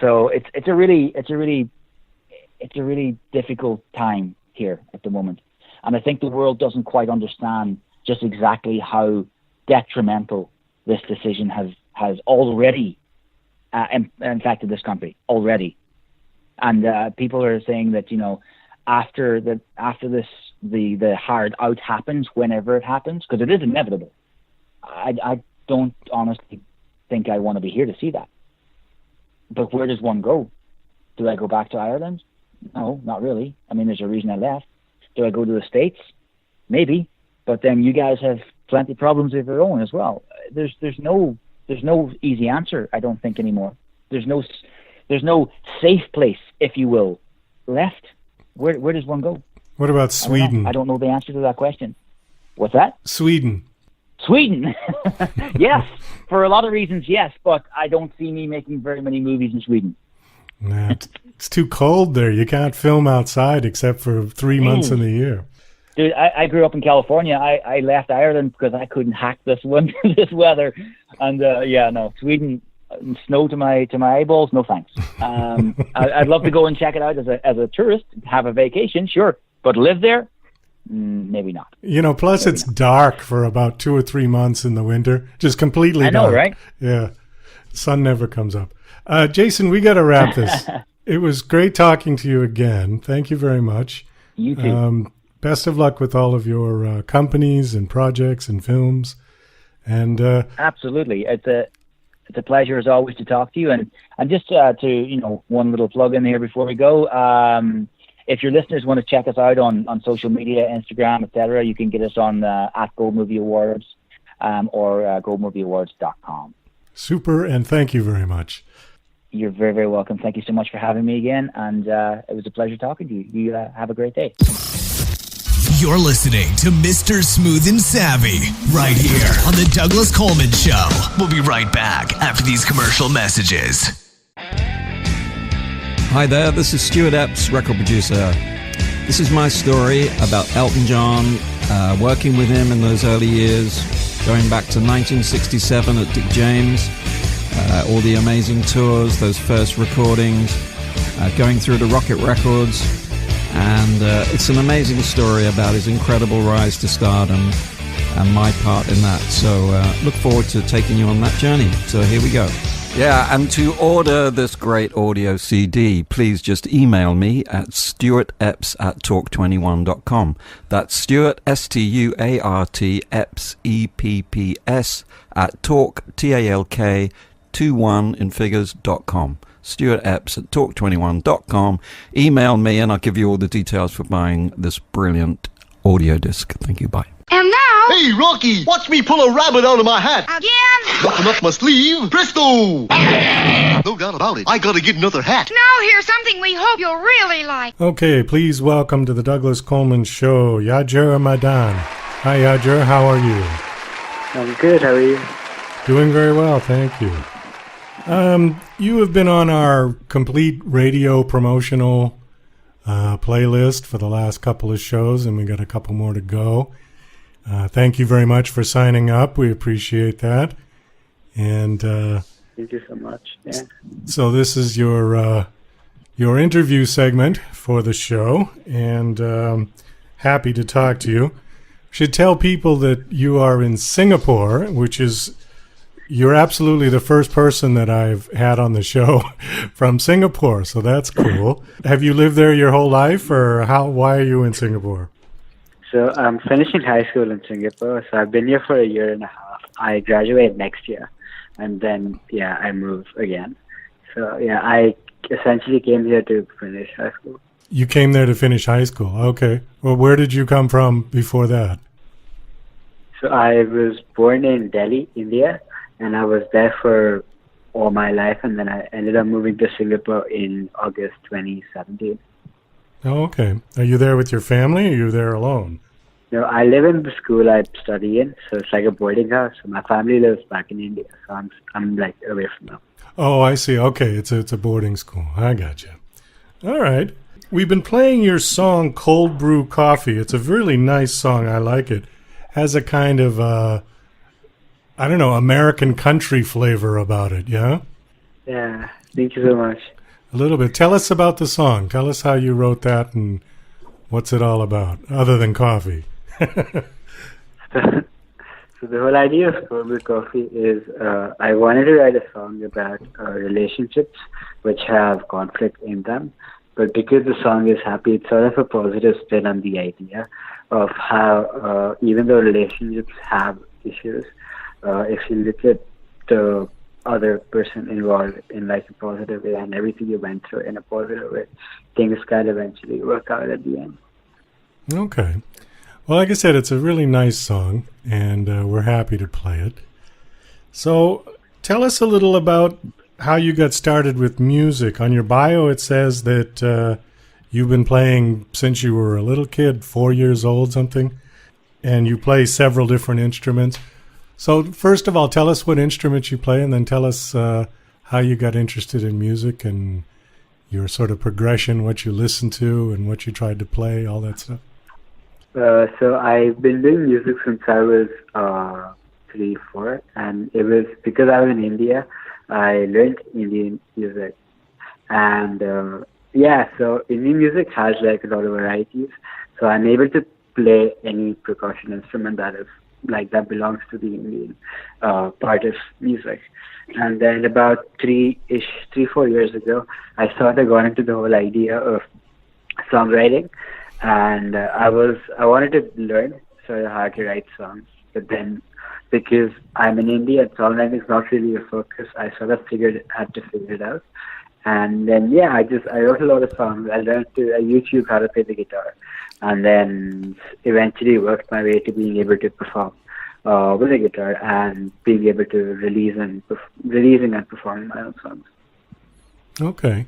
So it's a really difficult time here at the moment, and I think the world doesn't quite understand just exactly how detrimental this decision has already impacted this country already. And people are saying that after this the hard out happens, whenever it happens, because it is inevitable. I don't honestly think I want to be here to see that. But where does one go? Do I go back to Ireland? No, not really. I mean, there's a reason I left. Do I go to the States? Maybe. But then you guys have plenty of problems of your own as well. There's no easy answer, I don't think, anymore. There's no safe place, if you will, left. Where does one go? What about Sweden? I don't know the answer to that question. What's that? Sweden. Yes, for a lot of reasons, yes, but I don't see me making very many movies in Sweden. Nah, it's too cold there. You can't film outside except for 3 months in the year. Dude, I grew up in California. I left Ireland because I couldn't hack this weather. And Sweden, snow to my eyeballs, no thanks. I'd love to go and check it out as a tourist, have a vacation, sure, but live there? Maybe not. Plus maybe it's not. Dark for about 2 or 3 months in the winter, just completely dark. I know, right? Yeah, sun never comes up. Jason, we got to wrap this. It was great talking to you again. Thank you very much. You too. Best of luck with all of your companies and projects and films. And absolutely, it's a pleasure as always to talk to you. And just to one little plug in here before we go. If your listeners want to check us out on social media, Instagram, etc., you can get us on at Gold Movie Awards or goldmovieawards.com. Super, and thank you very much. You're very, very welcome. Thank you so much for having me again, and it was a pleasure talking to you. You have a great day. You're listening to Mr. Smooth and Savvy right here on the Douglas Coleman Show. We'll be right back after these commercial messages. Hi there, this is Stuart Epps, record producer. This is my story about Elton John, working with him in those early years, going back to 1967 at Dick James, all the amazing tours, those first recordings, going through to Rocket Records, and it's an amazing story about his incredible rise to stardom and my part in that. So look forward to taking you on that journey. So here we go. Yeah, and to order this great audio CD, please just email me at stuartepps@talk21.com. That's Stuart, Stuart, Epps, EPPS, at talk, TALK, 21 in figures.com. Stuart Epps at talk21.com. Email me and I'll give you all the details for buying this brilliant audio disc. Thank you, bye. And now... Hey, Rocky, watch me pull a rabbit out of my hat. Again? Nothing up my sleeve. Presto! No doubt about it. I gotta get another hat. Now here's something we hope you'll really like. Okay, please welcome to the Douglas Coleman Show, Yajur Madan. Hi, Yajur. How are you? I'm good. How are you? Doing very well, thank you. You have been on our complete radio promotional playlist for the last couple of shows, and we got a couple more to go. Thank you very much for signing up. We appreciate that. And thank you so much. Yeah. So this is your interview segment for the show, and happy to talk to you. Should tell people that you are in Singapore, which is you're absolutely the first person that I've had on the show from Singapore, so that's cool. Have you lived there your whole life, or why are you in Singapore? So I'm finishing high school in Singapore, so I've been here for a year and a half. I graduate next year, and then, I move again. So, I essentially came here to finish high school. You came there to finish high school, okay. Well, where did you come from before that? So I was born in Delhi, India, and I was there for all my life, and then I ended up moving to Singapore in August 2017. Oh, okay. Are you there with your family, or are you there alone? No, I live in the school I study in, so it's like a boarding house. So my family lives back in India, so I'm like away from them. Oh, I see. Okay, it's a boarding school. I got you. All right. We've been playing your song "Cold Brew Coffee." It's a really nice song. I like it. Has a kind of American country flavor about it. Yeah. Yeah. Thank you so much. A little bit. Tell us about the song. Tell us how you wrote that and what's it all about, other than coffee. So the whole idea of Cold Brew Coffee is I wanted to write a song about relationships which have conflict in them. But because the song is happy, it's sort of a positive spin on the idea of how even though relationships have issues, if you look at the other person involved in like a positive way and everything you went through in a positive way, things can eventually work out at the end. Okay. Well, like I said, it's a really nice song, and we're happy to play it. So tell us a little about how you got started with music. On your bio, it says that you've been playing since you were a little kid, 4 years old, something, and you play several different instruments. So first of all, tell us what instruments you play, and then tell us how you got interested in music and your sort of progression, what you listened to and what you tried to play, all that stuff. So I've been doing music since I was 3, 4, and it was because I was in India. I learned Indian music, and so Indian music has like a lot of varieties. So I'm able to play any percussion instrument that belongs to the Indian part of music. And then about 3, 4 years ago, I sort of got into the whole idea of songwriting, and I wanted to learn sort of how to write songs. But then, because I'm in India, songwriting is not really a focus, I sort of had to figure it out. And then, I wrote a lot of songs. I learned to YouTube how to play the guitar, and then eventually worked my way to being able to perform with the guitar and being able to releasing and performing my own songs. Okay.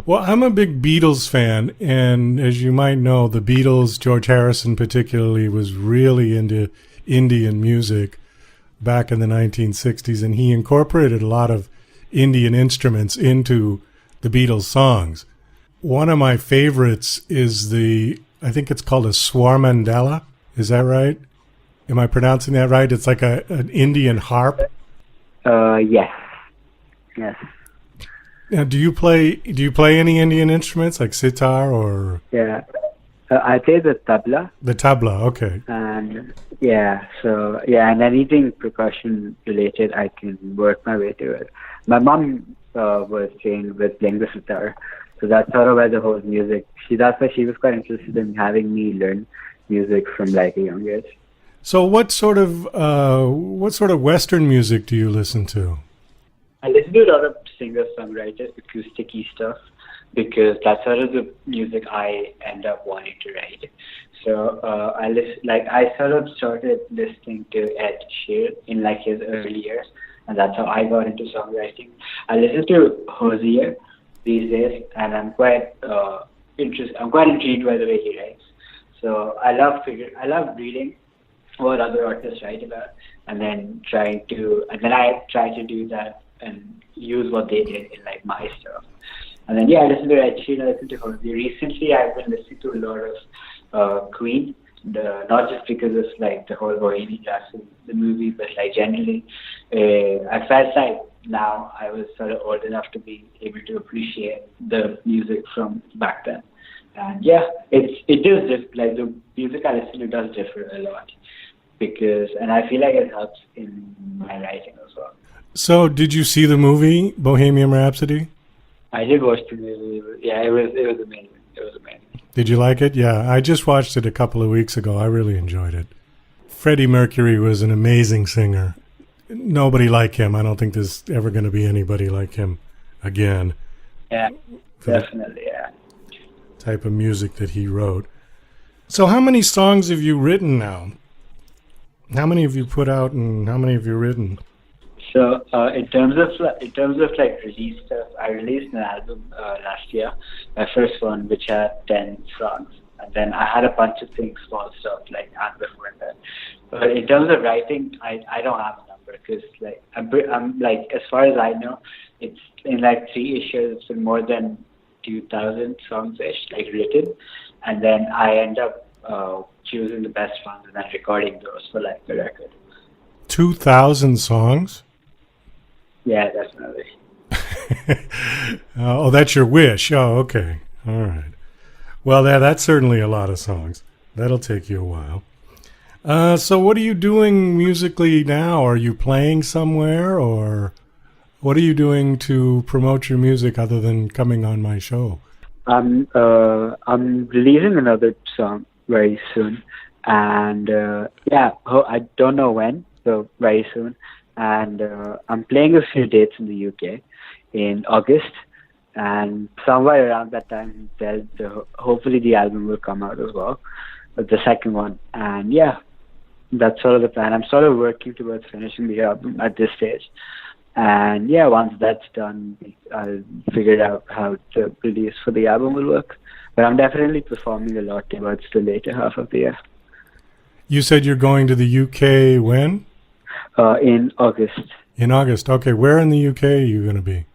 Well, I'm a big Beatles fan, and as you might know, the Beatles, George Harrison particularly, was really into Indian music back in the 1960s, and he incorporated a lot of Indian instruments into the Beatles songs. one of my favorites is I think it's called a Swarmandala. Is that right? Am I pronouncing that right? It's like an Indian harp. Yes. Now, do you play any Indian instruments like sitar or? Yeah, I play the tabla. The tabla, okay. And and anything percussion related, I can work my way to it. My mom was trained with playing the sitar, so that's sort of where the whole music. That's why she was quite interested in having me learn music from like a young age. So, what sort of Western music do you listen to? I listen to a lot of singer-songwriter, acoustic-y stuff, because that's sort of the music I end up wanting to write. So I sort of started listening to Ed Sheeran in like his early years, and that's how I got into songwriting. I listen to Hosier these days, and I'm quite intrigued by the way he writes. So I love reading what other artists write about, and then I try to do that and use what they did in like my stuff. And then I listen to Ed Sheeran, I listen to Hosier. Recently I've been listening to a lot of Queen, not just because of like the whole Bohemian Rhapsody, the movie, but like generally I felt like now I was sort of old enough to be able to appreciate the music from back then. And it does like the music I listen to does differ a lot, and I feel like it helps in my writing as well. So, did you see the movie Bohemian Rhapsody? I did watch the movie. Yeah, it was amazing. It was amazing. Did you like it? Yeah, I just watched it a couple of weeks ago. I really enjoyed it. Freddie Mercury was an amazing singer. Nobody like him. I don't think there's ever going to be anybody like him again. Yeah, definitely, yeah. Type of music that he wrote. So how many songs have you written now? How many have you put out and how many have you written? So in terms of like release stuff, I released an album last year, my first one, which had 10 songs, and then I had a bunch of small stuff like before that. But in terms of writing, I don't have a number because like I'm like, as far as I know, it's in like 3 years it's been more than 2,000 songs-ish like written, and then I end up choosing the best ones and then recording those for like the record. 2,000 songs? Yeah, definitely. Oh, that's your wish. Oh, okay. All right. Well, that's certainly a lot of songs. That'll take you a while. So what are you doing musically now? Are you playing somewhere, or what are you doing to promote your music other than coming on my show? I'm releasing another song very soon, and I don't know when, so very soon. And I'm playing a few dates in the UK in August, and somewhere around that time, hopefully the album will come out as well, the second one. And that's sort of the plan. I'm sort of working towards finishing the album at this stage. And once that's done, I'll figure out how the release for the album will work. But I'm definitely performing a lot towards the later half of the year. You said you're going to the UK when? In August. In August. Okay. Where in the UK are you going to be?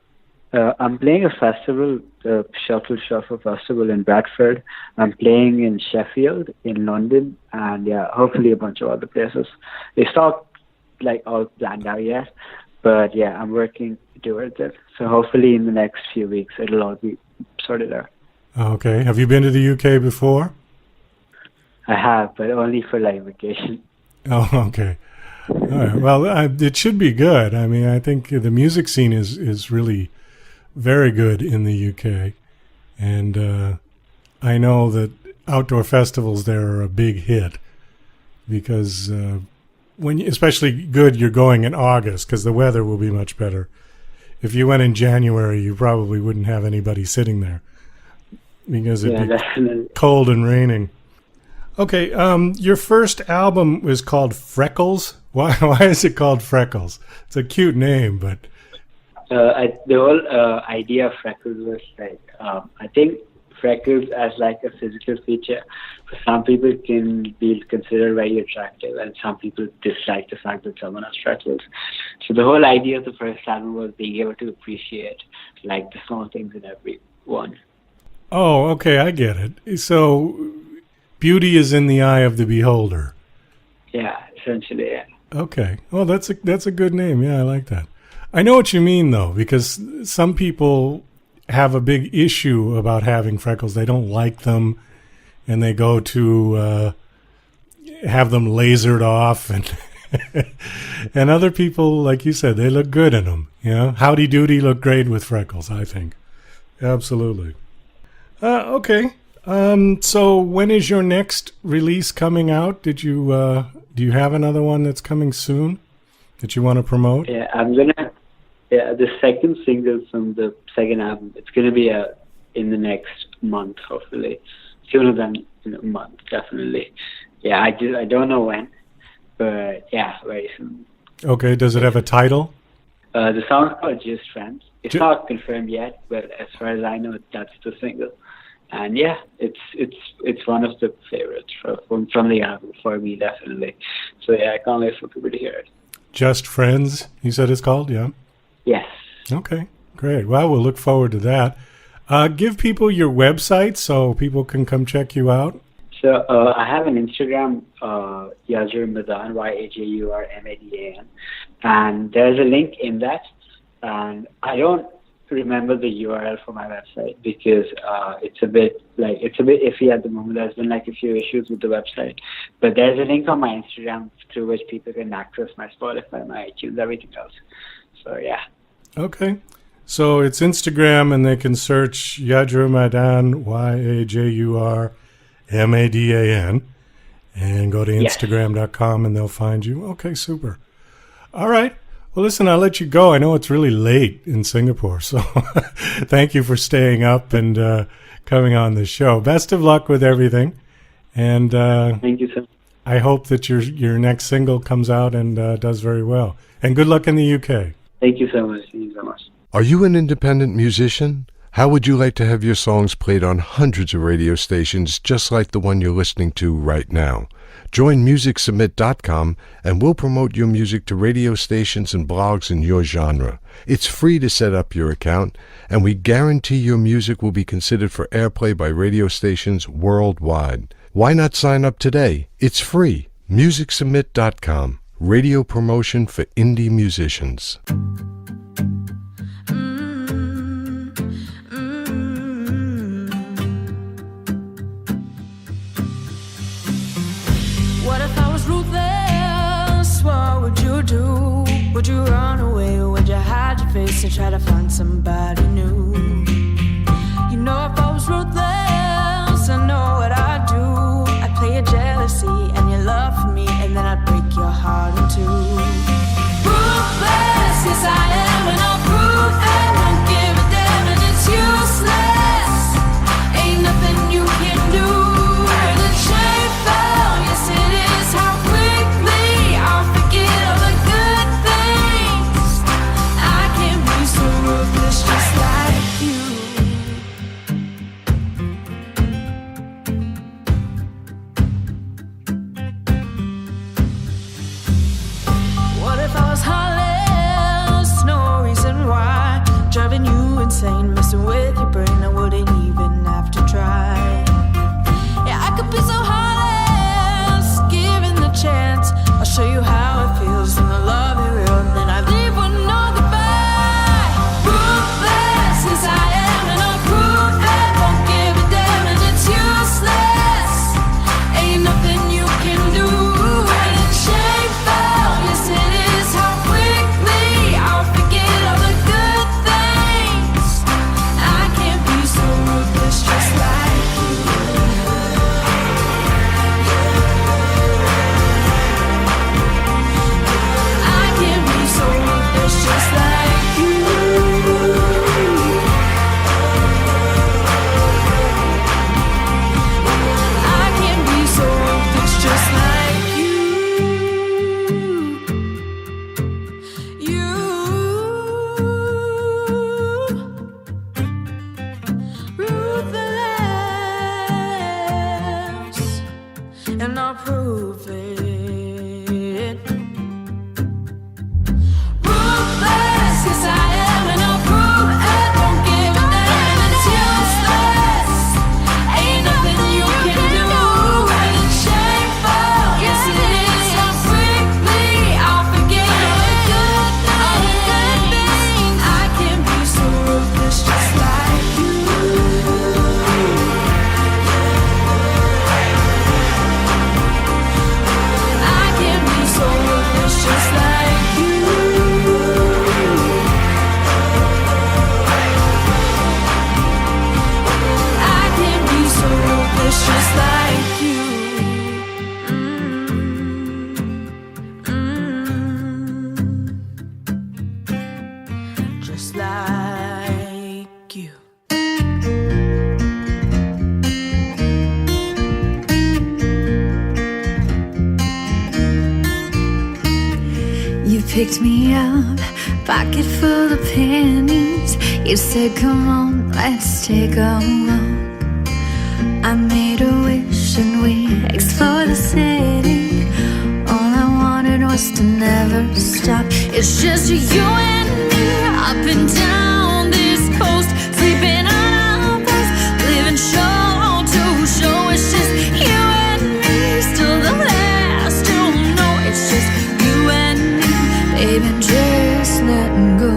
I'm playing a festival, the Shuttle Shuffle Festival in Bradford. I'm playing in Sheffield, in London, and hopefully a bunch of other places. It's not like all planned out yet, but I'm working towards it. So hopefully in the next few weeks it'll all be sorted out. Okay. Have you been to the UK before? I have, but only for like vacation. Oh, okay. All right. Well, it should be good. I mean, I think the music scene is really very good in the UK. And I know that outdoor festivals there are a big hit because especially good, you're going in August because the weather will be much better. If you went in January, you probably wouldn't have anybody sitting there because it'd be cold and raining. Okay, your first album was called Freckles. Why is it called Freckles? It's a cute name, but the whole idea of freckles was like I think freckles as like a physical feature for some people can be considered very attractive, and some people dislike the fact that someone has freckles. So the whole idea of the first album was being able to appreciate like the small things in everyone. Oh, okay, I get it. So, beauty is in the eye of the beholder. Yeah, essentially, yeah. Okay. Well, that's a good name. Yeah, I like that. I know what you mean, though, because some people have a big issue about having freckles. They don't like them, and they go to have them lasered off, and and other people, like you said, they look good in them. You know, Howdy Doody look great with freckles, I think. Absolutely. Okay. So when is your next release coming out? Do you have another one that's coming soon that you want to promote? Yeah, the second single from the second album, it's gonna be in the next month, hopefully. Sooner than in a month, definitely. Yeah, I don't know when, but yeah, very soon. Okay, does it have a title? The song's called Just Friends. It's not confirmed yet, but as far as I know, that's the single. And yeah, it's one of the favorites from the album for me, definitely. So yeah, I can't wait for people to hear it. Just Friends, you said it's called, yeah? Yes. Okay, great. Well, we'll look forward to that. Give people your website so people can come check you out. So I have an Instagram, Yajur Madan, YAJURMADAN, and there's a link in that. And I don't remember the URL for my website because it's a bit iffy at the moment. There's been like a few issues with the website, but there's a link on my Instagram through which people can access my Spotify, my iTunes, everything else. So yeah. Okay. So it's Instagram, and they can search Yajur Madan, YAJURMADAN, and go to Instagram.com, and they'll find you. Okay, super. All right. Well, listen, I'll let you go. I know it's really late in Singapore, so thank you for staying up and coming on the show. Best of luck with everything, and thank you so much. I hope that your next single comes out and does very well. And good luck in the UK. Thank you so much. Thank you so much. Are you an independent musician? How would you like to have your songs played on hundreds of radio stations just like the one you're listening to right now? Join MusicSubmit.com and we'll promote your music to radio stations and blogs in your genre. It's free to set up your account, and we guarantee your music will be considered for airplay by radio stations worldwide. Why not sign up today? It's free. MusicSubmit.com. Radio promotion for indie musicians. What if I was ruthless? What would you do? Would you run away? Would you hide your face and try to find somebody new? You know, if I was ruthless, I know what I'd do. I'd play your jealousy and your love for me, and then I'd break your heart in two. Ruthless, yes I am, and I'll prove I don't give a damn, and it's useless. Ain't nothing you can do. The chain fell, yes it is. How quickly I'll forget all the good things. I can't be so ruthless just like picked me up, pocket full of pennies. You said, come on, let's take a walk. I made a wish and we explored the city. All I wanted was to never stop. It's just you and me, up and down this coast, sleeping on our bus, living show to show. It's just you and me, still the last to know. It's just you and me, baby, just letting go.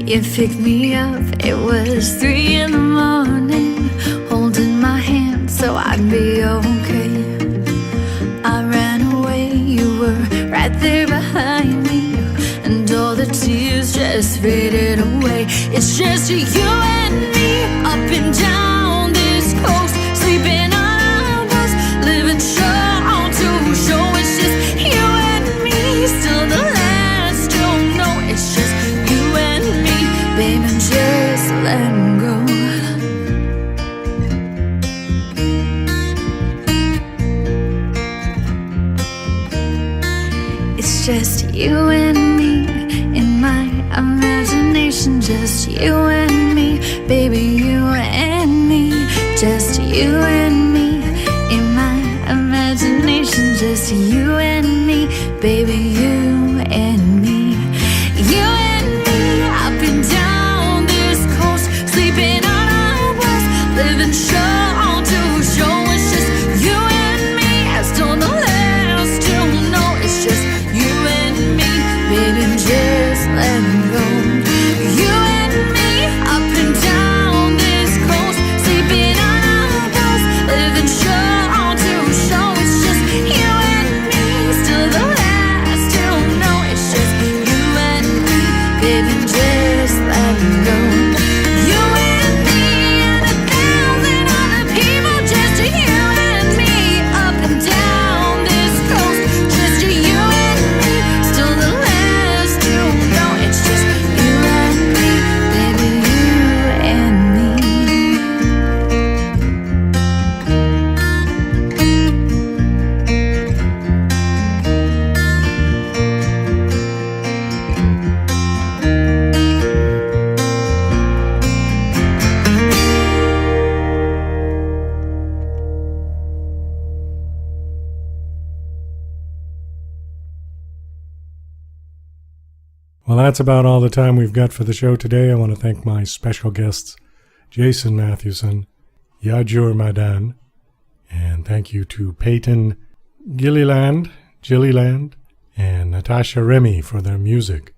You picked me up, it was 3 in the morning, holding my hand so I'd be okay. I ran away, you were right there behind me, and all the tears just faded away. It's just you and me, up and down this coast, sleeping on our bus, living show to show. It's just you and me, still the last to know. It's just you and me, baby, just letting go. It's just you and me in my imagination. Just you and me, baby, you and me. Just you and me in my imagination. Just you and me, baby, you and me. You and me, up and down this coast, sleeping on our bus, living show to show. It's just you and me, still the last to know. It's just you and me, baby, just let me go. You and me, up and down this coast, sleeping on our bus, living show to show. It's just you and me, still the last to know. It's just you and me, baby, just let me go. You and me and 1,000 other people. Just you and me, up and down this coast. Just you and me, still the last to know. It's just you and me, baby, you and me. Well, that's about all the time we've got for the show today. I want to thank my special guests, Jason Matthewson, Yajur Madan, and thank you to Peyton Gilliland, and Natasha Remy for their music.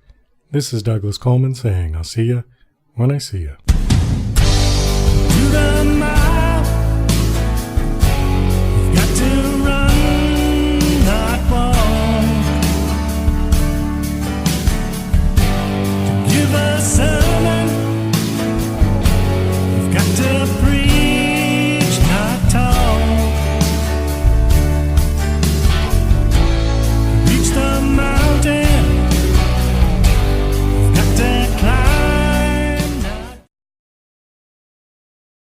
This is Douglas Coleman saying, I'll see you when I see you. To the